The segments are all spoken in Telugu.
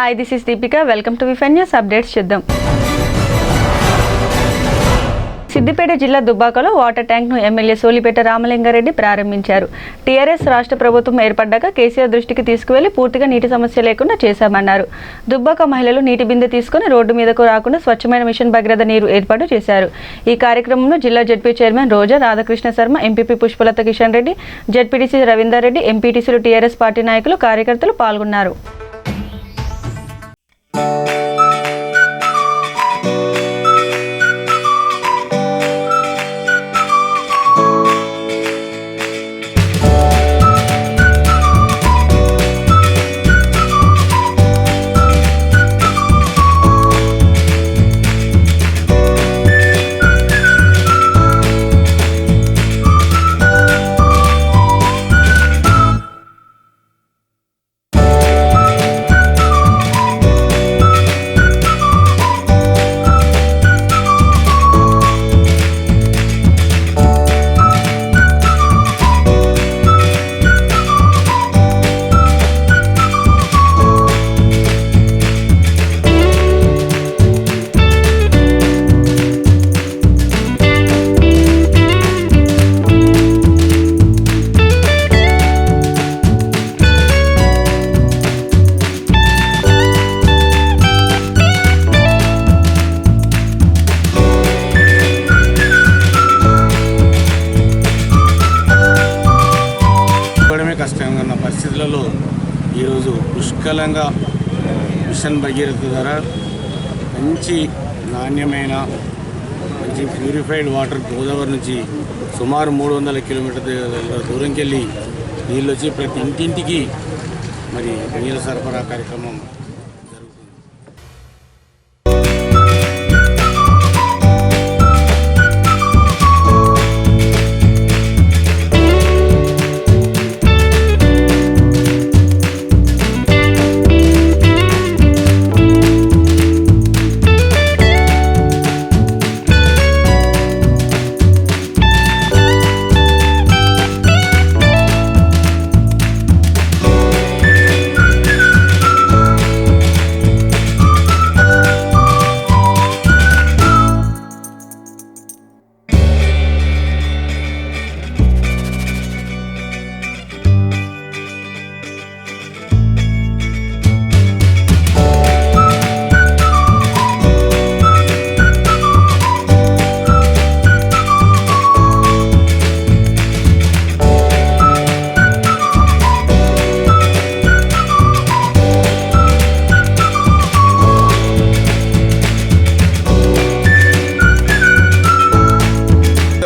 Hi, this is Deepika. Welcome to VFN News Updates. చూద్దాం. సిద్దిపేట జిల్లా దుబ్బాకలో వాటర్ ట్యాంక్ను ఎమ్మెల్యే సోలిపేట రామలింగారెడ్డి ప్రారంభించారు. టీఆర్ఎస్ రాష్ట్ర ప్రభుత్వం ఏర్పడ్డాక కేసీఆర్ దృష్టికి తీసుకువెళ్లి పూర్తిగా నీటి సమస్య లేకుండా చేశామన్నారు. దుబ్బాక మహిళలు నీటి బిందె తీసుకుని రోడ్డు మీదకు రాకుండా స్వచ్ఛమైన మిషన్ భగీరథ నీరు ఏర్పాటు చేశారు. ఈ కార్యక్రమంలో జిల్లా జడ్పీ చైర్మన్ రోజా, రాధాకృష్ణ శర్మ, ఎంపీపీ పుష్పలత కిషన్ రెడ్డి, జడ్పీటీసీ రవీందర్ రెడ్డి, ఎంపీటీసీలు, టీఆర్ఎస్ పార్టీ నాయకులు, కార్యకర్తలు పాల్గొన్నారు. కష్టంగా ఉన్న పరిస్థితులలో ఈరోజు పుష్కలంగా మిషన్ భగీరథ ద్వారా మంచి నాణ్యమైన మంచి ప్యూరిఫైడ్ వాటర్ గోదావరి నుంచి సుమారు 300 కిలోమీటర్ల దూరంకి వెళ్ళి నీళ్ళు వచ్చి ప్రతి ఇంటింటికి మరి నీళ్ళ సరఫరా కార్యక్రమం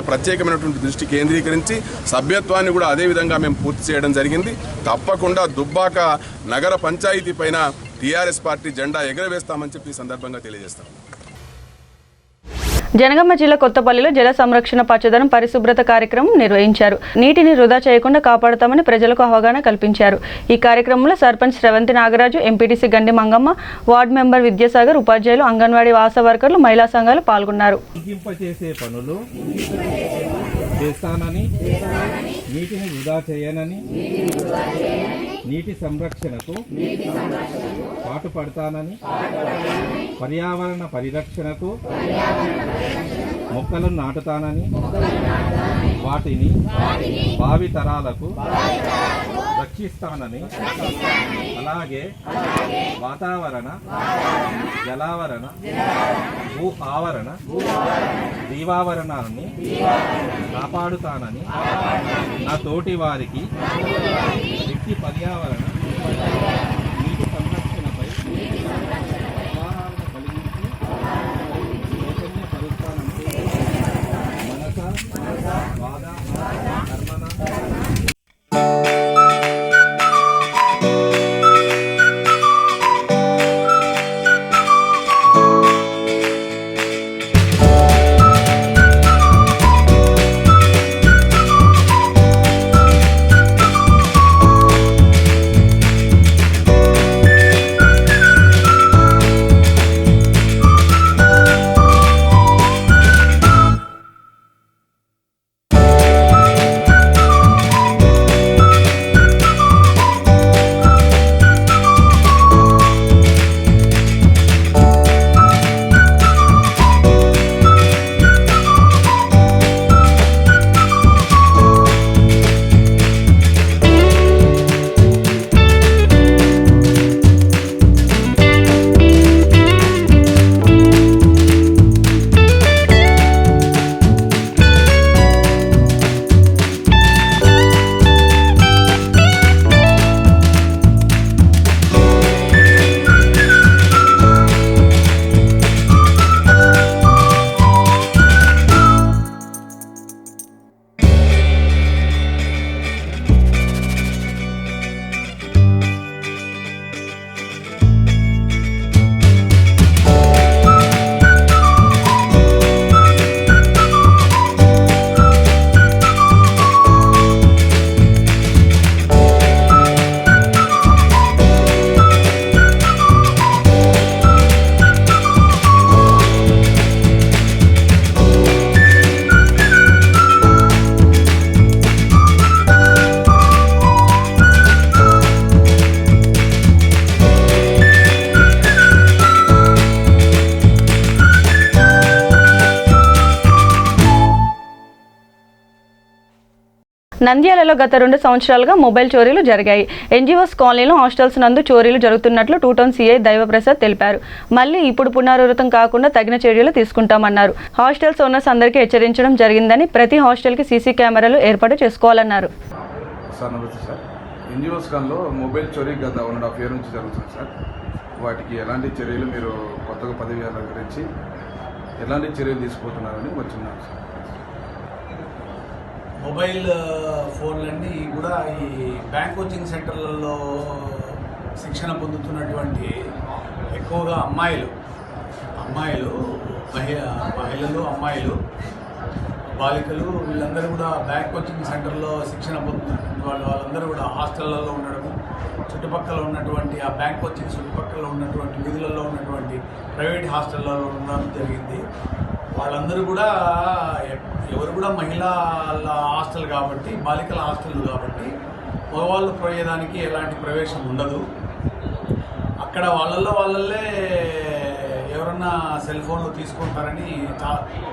ప్రత్యేకమైనటువంటి దృష్టి కేంద్రీకరించి సభ్యత్వాన్ని కూడా అదే విధంగా మేము పూర్తి చేయడం జరిగింది. తప్పకుండా దుబ్బాక నగర పంచాయతీ పైన టీఆర్ఎస్ పార్టీ జెండా ఎగరవేస్తామని చెప్పి ఈ సందర్భంగా తెలియజేస్తాం. జనగామ జిల్లా కొత్తపల్లిలో జల సంరక్షణ, పచ్చదనం, పరిశుభ్రత కార్యక్రమం నిర్వహించారు. నీటిని వృధా చేయకుండా కాపాడుతామని ప్రజలకు అవగాహన కల్పించారు. ఈ కార్యక్రమంలో సర్పంచ్ శ్రవంతి నాగరాజు, ఎంపీటీసీ గండి మంగమ్మ, వార్డు మెంబర్ విద్యాసాగర్, ఉపాధ్యాయులు, అంగన్వాడీ ఆశా వర్కర్లు, మహిళా సంఘాలు పాల్గొన్నారు. నీటిని వృధా చేయనని, నీటి సంరక్షణకు పాటుపడతానని, పర్యావరణ పరిరక్షణకు మొక్కలను నాటుతానని, వాటిని భావి తరాలకు రక్షిస్తానని, అలాగే వాతావరణ, జలావరణ, భూ ఆవరణ, జీవావరణాన్ని కాపాడుతానని, నా తోటి వారికి వ్యక్తి పర్యావరణ నీటి సంరక్షణపై అవగాహన కలిగించి చైతన్యపరుస్తానని మనస, వాద, కర్మన నంద్యాలలో గత 2 సంవత్సరాలుగా మొబైల్ చోరీలు జరిగాయి. ఎన్జీఓస్ కాలనీలో హాస్టల్స్ నందు చోరీలు జరుగుతున్నట్లు 2 టౌన్ సీఐ దైవప్రసాద్ తెలిపారు. మళ్లీ ఇప్పుడు పునరావృతం కాకుండా తగిన చర్యలు తీసుకుంటామన్నారు. హాస్టల్స్ ఓనర్స్ అందరికీ హెచ్చరించడం జరిగిందని ప్రతి హాస్టల్కి సీసీ కెమెరాలు ఏర్పాటు చేసుకోవాలన్నారు. సార్ నమస్తే సార్. ఎన్జిఓస్ కాన్లో మొబైల్ చోరీ గత 1.5 ఇయర్ నుంచి జరుగుతుంది సార్. వాటికి ఎలాంటి చర్యలు మీరు కొత్తగా పదవి అలంకరించి ఎలాంటి చర్యలు తీసుకుంటున్నారని వచ్చున్నాను సార్. మొబైల్ ఫోన్లన్నీ కూడా ఈ బ్యాంక్ కోచింగ్ సెంటర్లలో శిక్షణ పొందుతున్నటువంటి ఎక్కువగా అమ్మాయిలు అమ్మాయిలు బాలికలు వీళ్ళందరూ కూడా బ్యాంక్ కోచింగ్ సెంటర్లో శిక్షణ పొందుతున్నటువంటి వాళ్ళందరూ కూడా హాస్టళ్లలో ఉండడము, చుట్టుపక్కల ఉన్నటువంటి ఆ బ్యాంక్ కోచింగ్ చుట్టుపక్కల ఉన్నటువంటి వీధులలో ఉన్నటువంటి ప్రైవేట్ హాస్టళ్లలో ఉండడం జరిగింది. వాళ్ళందరూ కూడా ఎవరు కూడా మహిళల హాస్టల్ కాబట్టి, బాలికల హాస్టల్ కాబట్టి మగవాళ్ళు పోయేదానికి ఎలాంటి ప్రవేశం ఉండదు. అక్కడ వాళ్ళే ఎవరన్నా సెల్ ఫోన్లు తీసుకుంటారని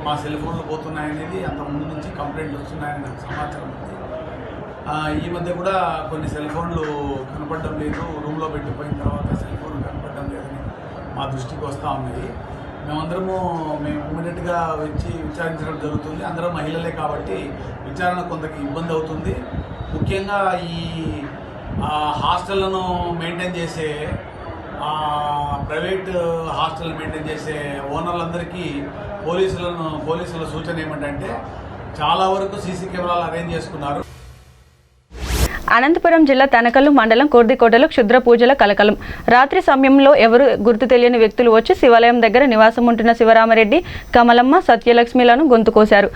మా సెల్ ఫోన్లు పోతున్నాయనేది అంత ముందు నుంచి కంప్లైంట్లు వస్తున్నాయని నాకు సమాచారం ఉంది. ఈ మధ్య కూడా కొన్ని సెల్ ఫోన్లు కనపడడం లేదు, రూమ్లో పెట్టిపోయిన తర్వాత సెల్ ఫోన్లు కనపడడం లేదని మా దృష్టికి వస్తూ ఉన్నది. మేము ఇమ్మీడియట్గా వచ్చి విచారించడం జరుగుతుంది. అందరూ మహిళలే కాబట్టి విచారణ కొంతకి ఇబ్బంది అవుతుంది. ముఖ్యంగా ఈ హాస్టళ్లను మెయింటైన్ చేసే ప్రైవేట్ హాస్టల్ మెయింటైన్ చేసే ఓనర్లందరికీ పోలీసుల సూచన ఏమిటంటే చాలా వరకు సీసీ కెమెరాలు అరేంజ్ చేసుకున్నారు. అనంతపురం జిల్లా తనకల్లు మండలం కోర్దికోటలో క్షుద్ర పూజల కలకలం. రాత్రి సమయంలో ఎవరు గుర్తు తెలియని వ్యక్తులు వచ్చి శివాలయం దగ్గర నివాసం ఉంటున్న శివరామరెడ్డి, కమలమ్మ, సత్యలక్ష్మిలను గొంతు కోశారు.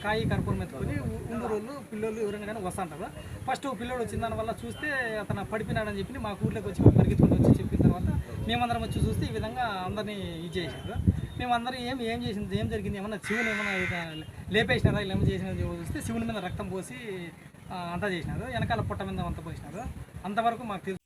కాయి కర్పూరం ఎత్తుకొని ఊళ్ళో పిల్లలు ఎవరైనా వస్తుంటారు. ఫస్ట్ పిల్లోడు వచ్చిన దానివల్ల చూస్తే అతను పడిపోయినాడని చెప్పి మా ఊర్లోకి వచ్చి పరిగెత్తుకొని వచ్చి చెప్పిన తర్వాత మేమందరం వచ్చి చూస్తే ఈ విధంగా అందరినీ ఇది చేశారు. మేమందరం ఏం చేసింది, ఏం జరిగింది, ఏమన్నా శివుని ఏమన్నా లేపేసినారా, ఇలా ఏమో చేసినది చూస్తే శివుని మీద రక్తం పోసి అంతా చేసినారు. వెనకాల పొట్ట మీద అంతా పోసినారు. అంతవరకు మాకు తెలుసు.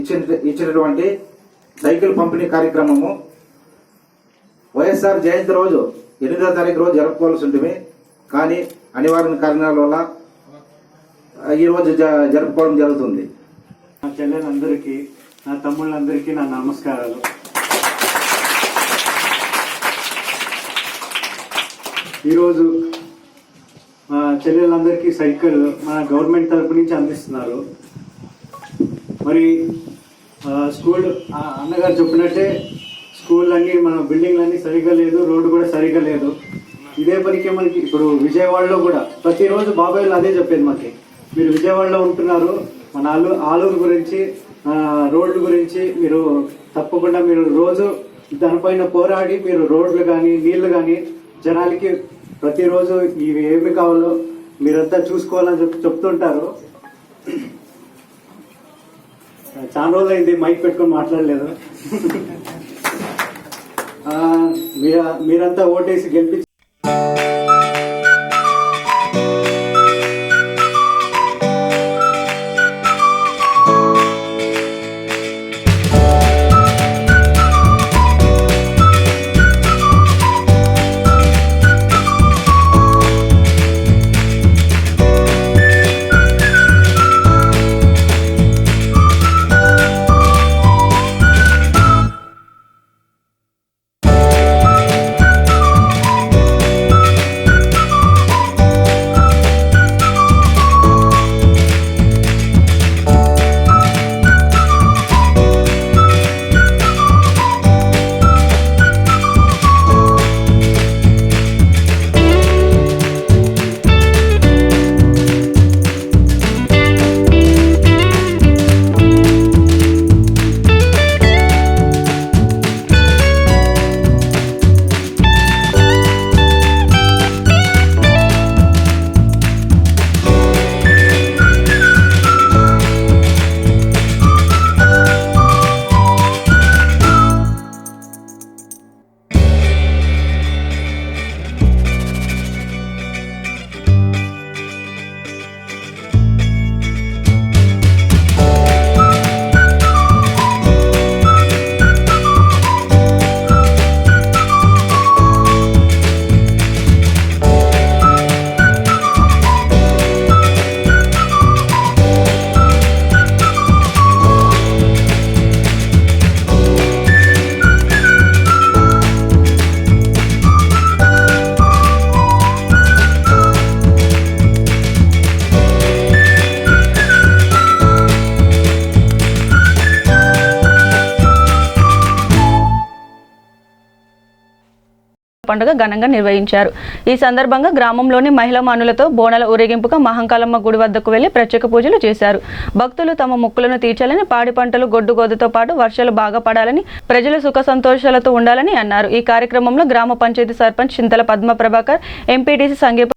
ఇచ్చినటువంటి సైకిల్ పంపిణీ కార్యక్రమము వైఎస్ఆర్ జయంతి రోజు 8వ తారీఖు రోజు జరుపుకోవాల్సి ఉంటుంది. కానీ అనివార్య కారణాల వల్ల ఈ రోజు జరుపుకోవడం జరుగుతుంది. నా చెల్లెలందరికీ, నా తమ్ముళ్ళందరికీ నా నమస్కారాలు. ఈరోజు మా చెల్లెలందరికీ సైకిల్ మన గవర్నమెంట్ తరపు నుంచి అందిస్తున్నారు. మరి స్కూల్ అన్నగారు చెప్పినట్టే స్కూల్ అన్నీ మన బిల్డింగ్లన్నీ సరిగ్గా లేదు, రోడ్డు కూడా సరిగ్గా లేదు. ఇదే పనికి మనకి ఇప్పుడు విజయవాడలో కూడా ప్రతిరోజు బాబాయ్లు అదే చెప్పేది మనకి, మీరు విజయవాడలో ఉంటున్నారు, మన ఆలూరు గురించి రోడ్ల గురించి మీరు తప్పకుండా మీరు రోజు దానిపైన పోరాడి మీరు రోడ్లు కానీ నీళ్లు కానీ జనాలకి ప్రతిరోజు ఇవి ఏమి కావాలో మీరంతా చూసుకోవాలని చెప్తుంటారు. చాలా రోజులు అయింది మైక్ పెట్టుకొని మాట్లాడలేదు. మీరంతా ఓటేసి గెలిపించి పండుగ ఘనంగా నిర్వహించారు. ఈ సందర్భంగా గ్రామంలోని మహిళా మనులతో బోనాల ఊరేగింపుగా మహంకాళమ్మ గుడి వద్దకు వెళ్లి ప్రత్యేక పూజలు చేశారు. భక్తులు తమ మొక్కులను తీర్చాలని, పాడి పంటలు గొడ్డుగోదతో పాటు వర్షాలు బాగా పడాలని, ప్రజలు సుఖ సంతోషాలతో ఉండాలని అన్నారు. ఈ కార్యక్రమంలో గ్రామ పంచాయతీ సర్పంచ్ చింతల పద్మ ప్రభాకర్, ఎంపీటీసీ సంగీత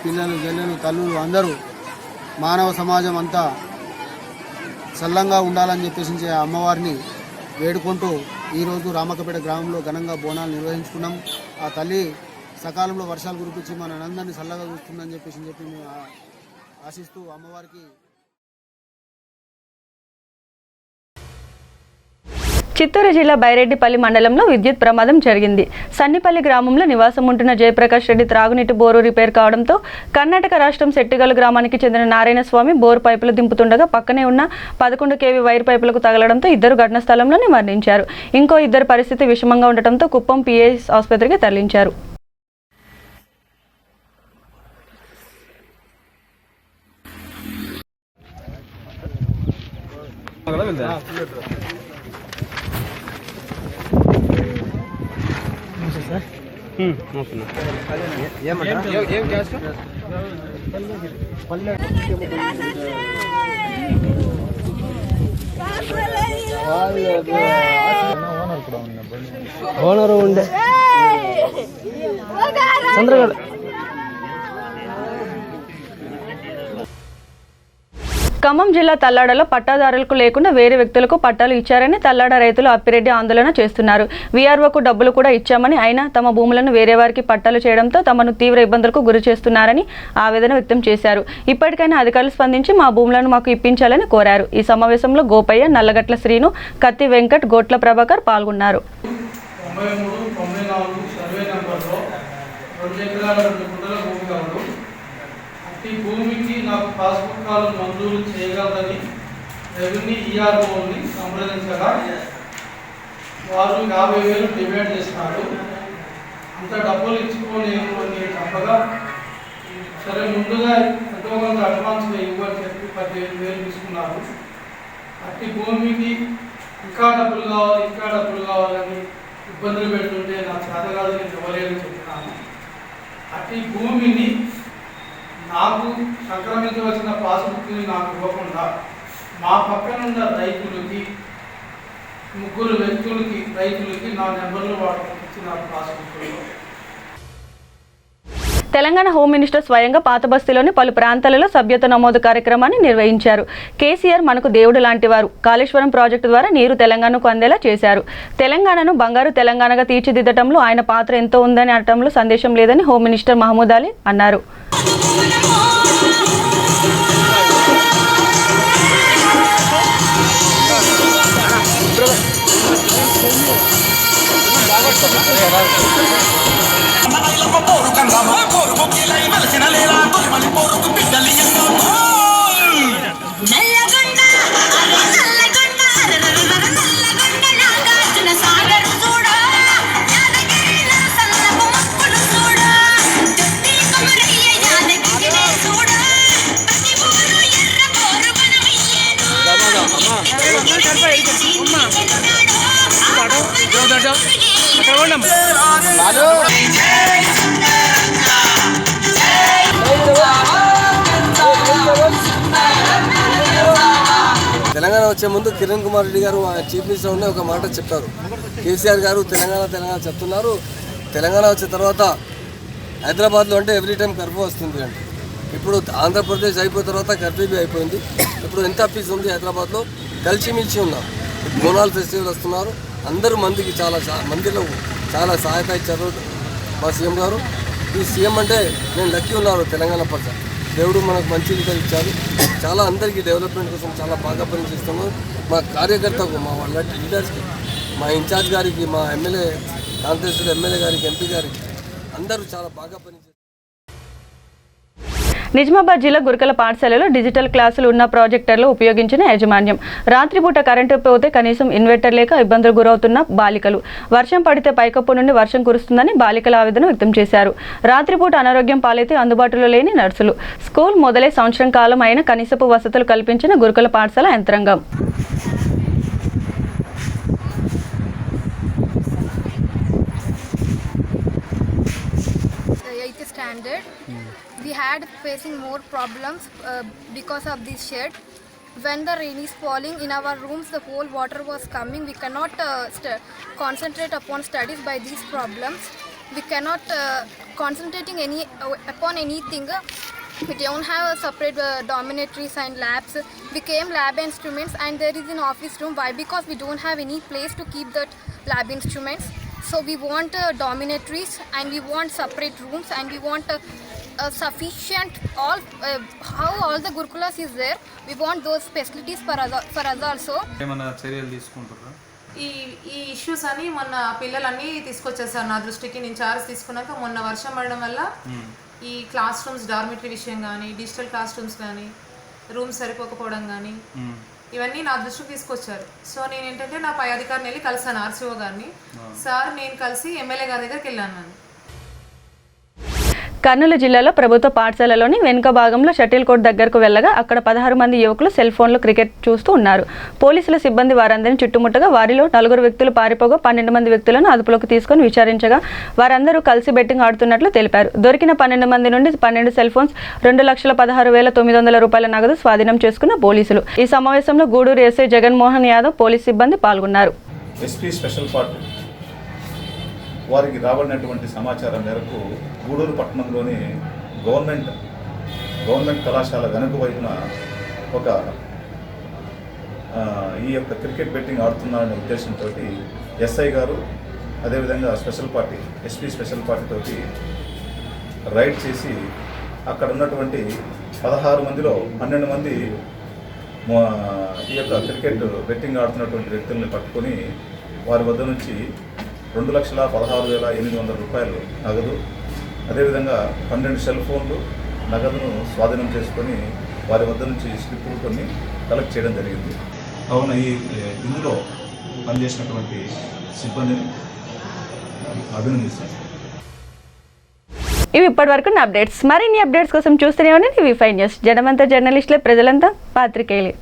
పిల్లలు జల్లెలు తల్లులు అందరూ మానవ సమాజం అంతా చల్లంగా ఉండాలని చెప్పేసి అమ్మవారిని వేడుకుంటూ ఈరోజు రామకపేట గ్రామంలో ఘనంగా బోనాలు నిర్వహించుకున్నాం. ఆ తల్లి సకాలంలో వర్షాలు కురిపించి మన అందరినీ చల్లగా చూస్తుందని చెప్పి మేము ఆశిస్తూ అమ్మవారికి. చిత్తూరు జిల్లా బైరెడ్డిపల్లి మండలంలో విద్యుత్ ప్రమాదం జరిగింది. సన్నిపల్లి గ్రామంలో నివాసం ఉంటున్న జయప్రకాష్ రెడ్డి త్రాగునీటి బోరు రిపేర్ కావడంతో కర్ణాటక రాష్ట్రం శెట్టిగల్లు గ్రామానికి చెందిన నారాయణస్వామి బోరు పైపులు దింపుతుండగా పక్కనే ఉన్న 11 kV వైర్ పైపులకు తగలడంతో ఇద్దరు ఘటనా స్థలంలోనే మరణించారు. ఇంకో ఇద్దరు పరిస్థితి విషమంగా ఉండటంతో కుప్పం పిఎస్ ఆసుపత్రికి తరలించారు. ఓనరు ఉండే చంద్రగఢ. ఖమ్మం జిల్లా తల్లాడలో పట్టాదారులకు లేకుండా వేరే వ్యక్తులకు పట్టాలు ఇచ్చారని తల్లాడ రైతులు అప్పిరెడ్డి ఆందోళన చేస్తున్నారు. వీఆర్ఓకు డబ్బులు కూడా ఇచ్చామని అయినా తమ భూములను వేరే వారికి పట్టాలు చేయడంతో తమను తీవ్ర ఇబ్బందులకు గురి చేస్తున్నారని ఆవేదన వ్యక్తం చేశారు. ఇప్పటికైనా అధికారులు స్పందించి మా భూములను మాకు ఇప్పించాలని కోరారు. ఈ సమావేశంలో గోపయ్య, నల్లగట్ల శ్రీను, కత్తి వెంకట్, గోట్ల ప్రభాకర్ పాల్గొన్నారు. ఈ భూమికి నాకు పాస్బుక్ కాలం మంజూరు చేయగలదని రెవెన్యూ ఈఆర్ఓని సంప్రదించగా వారు 50,000 డిమాండ్ చేస్తున్నారు. అంత డబ్బులు ఇచ్చుకోలేము అని చెప్పగా సరే ముందుగా ఎంతో కొంత అడ్వాన్స్ ఇవ్వని చెప్పి 15,000 తీసుకున్నారు. అట్టి భూమికి ఇంకా డబ్బులు కావాలని ఇబ్బందులు పెడుతుంటే నాకు చేత కాదు, నేను ఇవ్వలేదని చెప్తున్నాను. అట్టి భూమిని నాకు సంక్రమించవలసిన పాస్బుక్ని నాకు ఇవ్వకుండా మా పక్కనున్న రైతులకి 3 వ్యక్తులకి రైతులకి నా నెంబర్లు వాడుకొని ఇచ్చినారు పాస్బుక్లో. తెలంగాణ హోం మినిస్టర్ స్వయంగా పాత బస్తీలోని పలు ప్రాంతాలలో సభ్యత్వ నమోదు కార్యక్రమాన్ని నిర్వహించారు. కేసీఆర్ మనకు దేవుడు లాంటివారు. కాళేశ్వరం ప్రాజెక్టు ద్వారా నీరు తెలంగాణకు అందేలా చేశారు. తెలంగాణను బంగారు తెలంగాణగా తీర్చిదిద్దటంలో ఆయన పాత్ర ఎంతో ఉందని అనటంలో సందేశం లేదని హోం మినిస్టర్ మహమూద్ అలీ అన్నారు. తెలంగాణ వచ్చే ముందు కిరణ్ కుమార్ రెడ్డి గారు చీఫ్ మినిస్టర్ ఉండే ఒక మాట చెప్పారు. కేసీఆర్ గారు తెలంగాణ చెప్తున్నారు. తెలంగాణ వచ్చిన తర్వాత హైదరాబాద్లో అంటే ఎవ్రీ టైం కర్ఫ్యూ వస్తుంది అంటే ఇప్పుడు ఆంధ్రప్రదేశ్ అయిపోయిన తర్వాత కర్ఫ్యూ అయిపోయింది. ఇప్పుడు ఎంత పీస్ ఉంది హైదరాబాద్లో, కలిసిమిలిచి ఉన్నారు. బోనాల్ ఫెస్టివల్ వస్తున్నారు. అందరూ మందికి మందిలో చాలా సహాయత ఇచ్చారు మా సీఎం గారు. ఈ సీఎం అంటే నేను లక్కీ ఉన్నారు. తెలంగాణ ప్రజ దేవుడు మనకు మంచి ఇచ్చారు. చాలా అందరికీ డెవలప్మెంట్ కోసం చాలా బాగా పనిచేస్తున్నాం. మా కార్యకర్తకు, మా వాళ్ళ లీడర్స్కి, మా ఇన్ఛార్జ్ గారికి, మా ఎమ్మెల్యే కాంగ్రెస్ ఎమ్మెల్యే గారికి, ఎంపీ గారికి అందరూ చాలా బాగా పనిచేస్తారు. నిజామాబాద్ జిల్లా గురకల పాఠశాలలో డిజిటల్ క్లాసులు ఉన్న ప్రాజెక్టర్లు ఉపయోగించిన యాజమాన్యం. రాత్రిపూట కరెంటు పోతే కనీసం ఇన్వర్టర్ లేక ఇబ్బందులు గురవుతున్న బాలికలు. వర్షం పడితే పైకప్పు నుండి వర్షం కురుస్తుందని బాలికల ఆవేదన వ్యక్తం చేశారు. రాత్రిపూట అనారోగ్యం పాలైతే అందుబాటులో లేని నర్సులు. స్కూల్ మొదలై సంవత్సరం కాలం అయిన కనీసపు వసతులు కల్పించిన గురకల పాఠశాల యంత్రాంగం. We had facing more problems because of this shed. When the rain is falling in our rooms, the whole water was coming. We cannot concentrate upon studies by these problems. we cannot concentrating upon anything. We don't have a separate dormitories and labs. We came lab instruments and there is an office room. Why? Because we don't have any place to keep that lab instruments. So we want dormitories and we want separate rooms and we want sufficient how all the Gurukulas is there. We want those facilities for us also. ఏమైనా చర్యలు తీసుకుంటారా? ఈ ఇష్యూస్ అని మొన్న పిల్లలన్నీ తీసుకొచ్చేసారు నా దృష్టికి. నేను చార్జ్ తీసుకున్నాక మొన్న వర్షం పడడం వల్ల ఈ క్లాస్ రూమ్స్ డార్మిటరీ విషయం కానీ, డిజిటల్ క్లాస్ రూమ్స్ కానీ, రూమ్స్ సరిపోకపోవడం కానీ ఇవన్నీ నా దృష్టికి తీసుకొచ్చారు. సో నేను ఏంటంటే నా పై అధికారిని వెళ్ళి కలిసాను, ఆర్సీఓ గారిని. సార్ నేను కలిసి ఎమ్మెల్యే గారి దగ్గరికి వెళ్ళాను. కర్నూలు జిల్లాలో ప్రభుత్వ పాఠశాలలోని వెనుక భాగంలో షటిల్ కోర్ట్ దగ్గరకు వెళ్ళగా అక్కడ 16 మంది యువకులు సెల్ ఫోన్లో క్రికెట్ చూస్తూ ఉన్నారు. పోలీసుల సిబ్బంది వారందరినీ చుట్టుముట్టగా వారిలో 4 వ్యక్తులు పారిపోగా 12 మంది వ్యక్తులను అదుపులోకి తీసుకొని విచారించగా వారందరూ కలిసి బెట్టింగ్ ఆడుతున్నట్లు తెలిపారు. దొరికిన 12 మంది నుండి 12 సెల్ ఫోన్స్, 2,16,900 రూపాయల నగదు స్వాధీనం చేసుకున్న పోలీసులు. ఈ సమావేశంలో గూడూరు ఎస్ఐ జగన్మోహన్ యాదవ్, పోలీస్ సిబ్బంది పాల్గొన్నారు. ఎస్పీ స్పెషల్ పార్టీ వారికి రాబడినటువంటి సమాచారం మేరకు గూడూరు పట్టణంలోని గవర్నమెంట్ కళాశాల వెనుక వైపున ఒక ఈ యొక్క క్రికెట్ బెట్టింగ్ ఆడుతున్నారనే ఉద్దేశంతో ఎస్ఐ గారు అదేవిధంగా ఎస్పీ స్పెషల్ పార్టీతోటి రైడ్ చేసి అక్కడ ఉన్నటువంటి 16 మందిలో 12 మంది ఈ యొక్క క్రికెట్ బెట్టింగ్ ఆడుతున్నటువంటి వ్యక్తుల్ని పట్టుకొని వారి వద్ద నుంచి 2,16,800 రూపాయలు నగదు, అదేవిధంగా 12 సెల్ ఫోన్లు, నగదును స్వాధీనం చేసుకొని వారి వద్ద నుంచి స్లిప్పులు కొన్ని కలెక్ట్ చేయడం జరిగింది. కావున ఇందులో పనిచేసినటువంటి సిబ్బందిని అభినందిస్తాను. ఇవి ఇప్పటివరకు నా అప్డేట్స్. మరిన్ని అప్డేట్స్ కోసం చూస్తూనే ఉండండి వి5 న్యూస్. జనమంతా జర్నలిస్టులే, ప్రజలంతా పాత్రికేయులే.